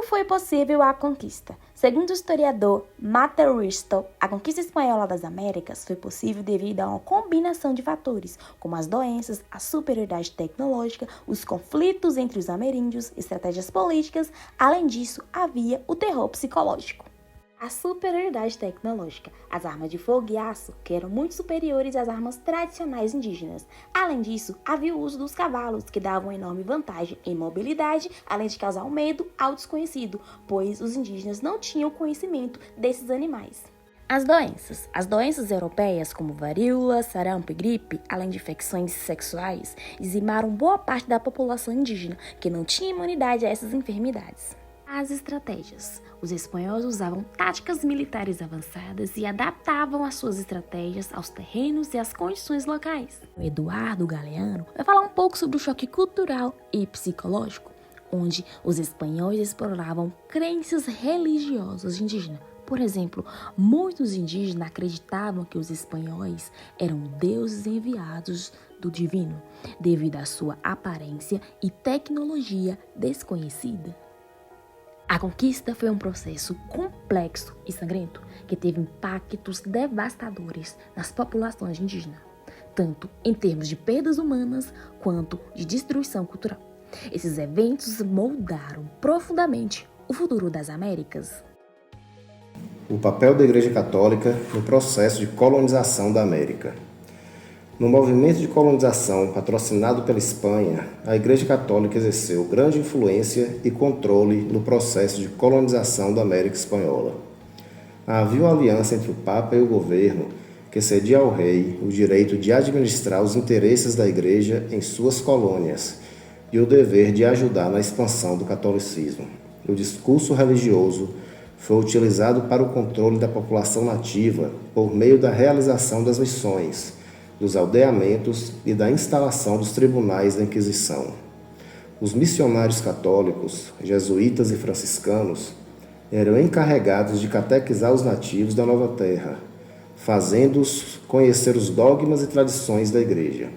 Como foi possível a conquista? Segundo o historiador Matthew Ristol, a conquista espanhola das Américas foi possível devido a uma combinação de fatores, como as doenças, a superioridade tecnológica, os conflitos entre os ameríndios, estratégias políticas. Além disso, havia o terror psicológico. A superioridade tecnológica, as armas de fogo e aço, que eram muito superiores às armas tradicionais indígenas. Além disso, havia o uso dos cavalos, que davam uma enorme vantagem em mobilidade, além de causar um medo ao desconhecido, pois os indígenas não tinham conhecimento desses animais. As doenças europeias, como varíola, sarampo e gripe, além de infecções sexuais, dizimaram boa parte da população indígena, que não tinha imunidade a essas enfermidades. As estratégias. Os espanhóis usavam táticas militares avançadas e adaptavam as suas estratégias aos terrenos e às condições locais. O Eduardo Galeano vai falar um pouco sobre o choque cultural e psicológico, onde os espanhóis exploravam crenças religiosas indígenas. Por exemplo, muitos indígenas acreditavam que os espanhóis eram deuses enviados do divino, devido à sua aparência e tecnologia desconhecida. A conquista foi um processo complexo e sangrento que teve impactos devastadores nas populações indígenas, tanto em termos de perdas humanas quanto de destruição cultural. Esses eventos moldaram profundamente o futuro das Américas. O papel da Igreja Católica no processo de colonização da América. No movimento de colonização patrocinado pela Espanha, a Igreja Católica exerceu grande influência e controle no processo de colonização da América Espanhola. Havia uma aliança entre o Papa e o governo que cedia ao rei o direito de administrar os interesses da Igreja em suas colônias e o dever de ajudar na expansão do catolicismo. O discurso religioso foi utilizado para o controle da população nativa por meio da realização das missões, dos aldeamentos e da instalação dos tribunais da Inquisição. Os missionários católicos, jesuítas e franciscanos eram encarregados de catequizar os nativos da nova terra, fazendo-os conhecer os dogmas e tradições da Igreja.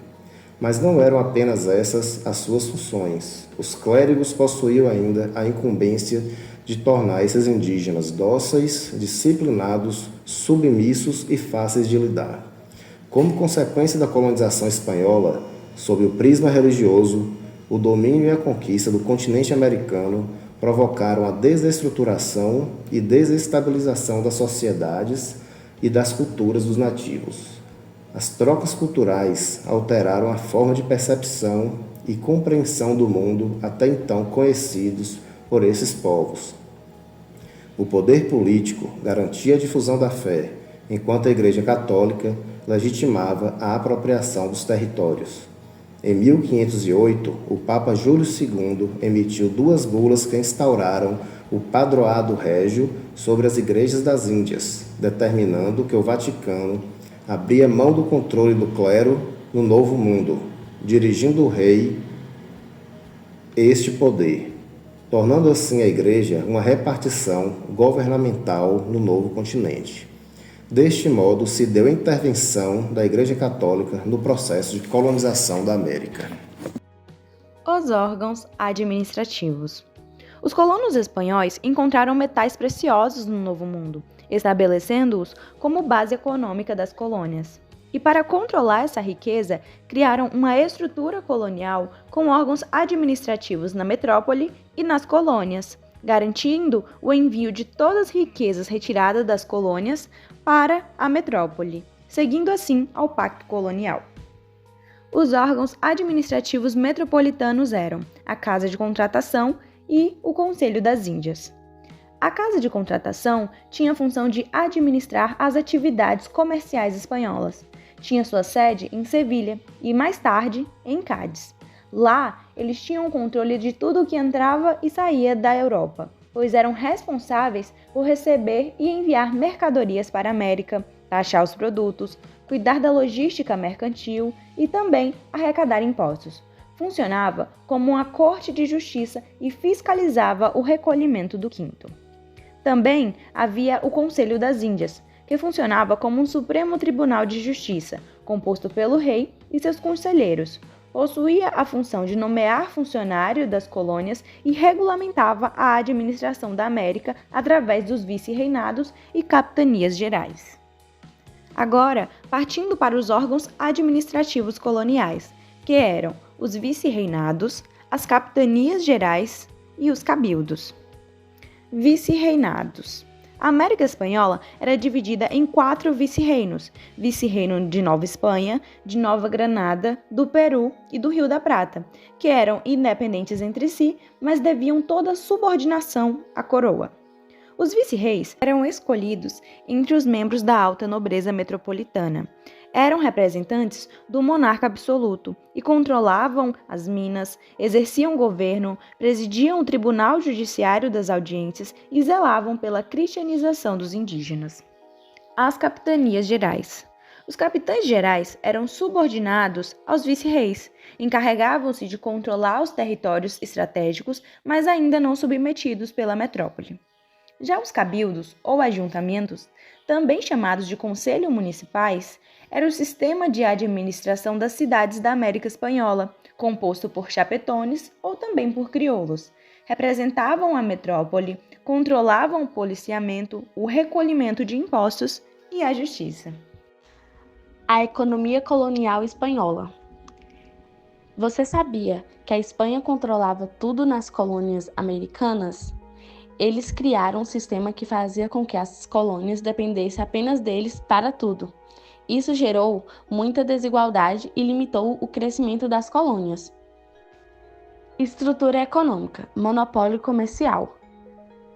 Mas não eram apenas essas as suas funções. Os clérigos possuíam ainda a incumbência de tornar esses indígenas dóceis, disciplinados, submissos e fáceis de lidar. Como consequência da colonização espanhola, sob o prisma religioso, o domínio e a conquista do continente americano provocaram a desestruturação e desestabilização das sociedades e das culturas dos nativos. As trocas culturais alteraram a forma de percepção e compreensão do mundo até então conhecidos por esses povos. O poder político garantia a difusão da fé, enquanto a Igreja Católica legitimava a apropriação dos territórios. Em 1508, o Papa Júlio II emitiu 2 bulas que instauraram o padroado régio sobre as igrejas das Índias, determinando que o Vaticano abria mão do controle do clero no Novo Mundo, dirigindo o rei este poder, tornando assim a Igreja uma repartição governamental no novo continente. Deste modo, se deu a intervenção da Igreja Católica no processo de colonização da América. Os órgãos administrativos. Os colonos espanhóis encontraram metais preciosos no Novo Mundo, estabelecendo-os como base econômica das colônias. E para controlar essa riqueza, criaram uma estrutura colonial com órgãos administrativos na metrópole e nas colônias, garantindo o envio de todas as riquezas retiradas das colônias para a metrópole, seguindo assim ao Pacto Colonial. Os órgãos administrativos metropolitanos eram a Casa de Contratação e o Conselho das Índias. A Casa de Contratação tinha a função de administrar as atividades comerciais espanholas. Tinha sua sede em Sevilha e, mais tarde, em Cádiz. Lá, eles tinham o controle de tudo o que entrava e saía da Europa, pois eram responsáveis por receber e enviar mercadorias para a América, taxar os produtos, cuidar da logística mercantil e também arrecadar impostos. Funcionava como uma corte de justiça e fiscalizava o recolhimento do quinto. Também havia o Conselho das Índias, que funcionava como um Supremo Tribunal de Justiça, composto pelo rei e seus conselheiros, possuía a função de nomear funcionários das colônias e regulamentava a administração da América através dos vice-reinados e capitanias gerais. Agora, partindo para os órgãos administrativos coloniais, que eram os vice-reinados, as capitanias gerais e os cabildos. Vice-reinados. A América Espanhola era dividida em 4 vice-reinos: vice-reino de Nova Espanha, de Nova Granada, do Peru e do Rio da Prata, que eram independentes entre si, mas deviam toda subordinação à coroa. Os vice-reis eram escolhidos entre os membros da alta nobreza metropolitana. Eram representantes do monarca absoluto e controlavam as minas, exerciam governo, presidiam o tribunal judiciário das audiências e zelavam pela cristianização dos indígenas. As capitanias gerais. Os capitães gerais eram subordinados aos vice-reis, encarregavam-se de controlar os territórios estratégicos, mas ainda não submetidos pela metrópole. Já os cabildos, ou ajuntamentos, também chamados de conselho municipais, era o sistema de administração das cidades da América Espanhola, composto por chapetones ou também por crioulos. Representavam a metrópole, controlavam o policiamento, o recolhimento de impostos e a justiça. A economia colonial espanhola. Você sabia que a Espanha controlava tudo nas colônias americanas? Eles criaram um sistema que fazia com que as colônias dependessem apenas deles para tudo. Isso gerou muita desigualdade e limitou o crescimento das colônias. Estrutura econômica, monopólio comercial.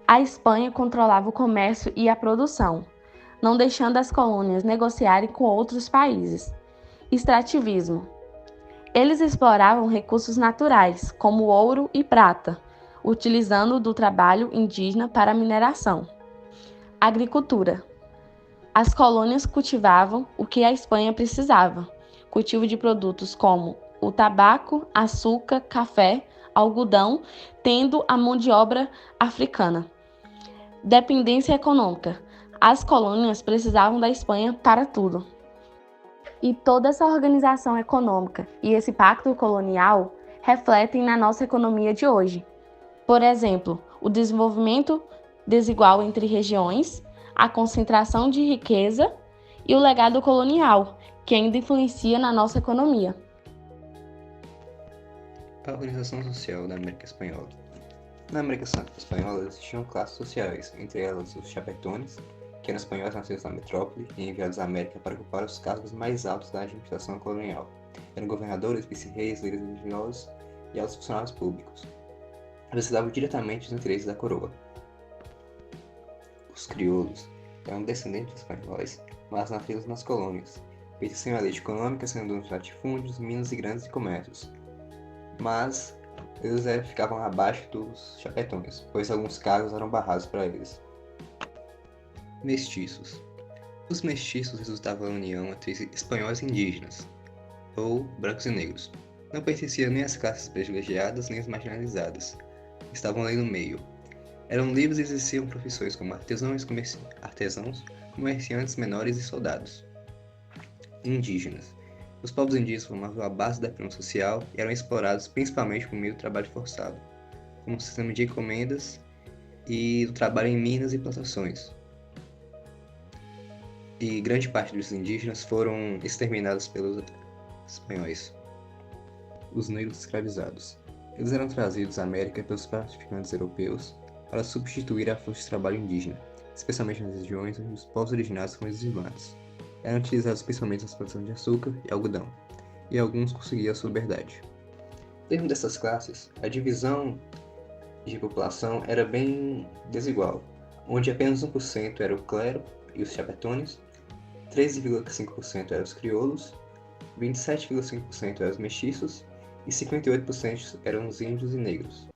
A Espanha controlava o comércio e a produção, não deixando as colônias negociarem com outros países. Extrativismo. Eles exploravam recursos naturais, como ouro e prata, utilizando do trabalho indígena para a mineração. Agricultura. As colônias cultivavam o que a Espanha precisava, cultivo de produtos como o tabaco, açúcar, café, algodão, tendo a mão de obra africana. Dependência econômica. As colônias precisavam da Espanha para tudo. E toda essa organização econômica e esse pacto colonial refletem na nossa economia de hoje. Por exemplo, o desenvolvimento desigual entre regiões, a concentração de riqueza e o legado colonial, que ainda influencia na nossa economia. A organização social da América Espanhola. Na América Espanhola existiam classes sociais, entre elas os chapetones, que eram espanhóis nascidos na metrópole e enviados à América para ocupar os cargos mais altos da administração colonial. Eram governadores, vice-reis, líderes religiosos e altos funcionários públicos. Representavam diretamente os interesses da coroa. Os crioulos eram descendentes de espanhóis, mas nascidos nas colônias. Pertenciam à elite econômica, sendo donos de latifúndios, minas e grandes comércios. Mas eles ficavam abaixo dos chapetones, pois alguns cargos eram barrados para eles. Mestiços. Os mestiços resultavam da união entre espanhóis e indígenas, ou brancos e negros. Não pertenciam nem às classes privilegiadas nem às marginalizadas. Estavam ali no meio. Eram livres e exerciam profissões como artesãos, comerciantes menores e soldados. Indígenas. Os povos indígenas formavam a base da pirâmide social e eram explorados principalmente por meio do trabalho forçado, como o sistema de encomendas e do trabalho em minas e plantações. E grande parte dos indígenas foram exterminados pelos espanhóis. Os negros escravizados. Eles eram trazidos à América pelos traficantes europeus para substituir a força de trabalho indígena, especialmente nas regiões onde os povos originários foram dizimados. Eram utilizados principalmente na produção de açúcar e algodão, e alguns conseguiam a sua liberdade. Dentro dessas classes, a divisão de população era bem desigual, onde apenas 1% era o clero e os chapetones, 13,5% eram os crioulos, 27,5% eram os mestiços e 58% eram os índios e negros.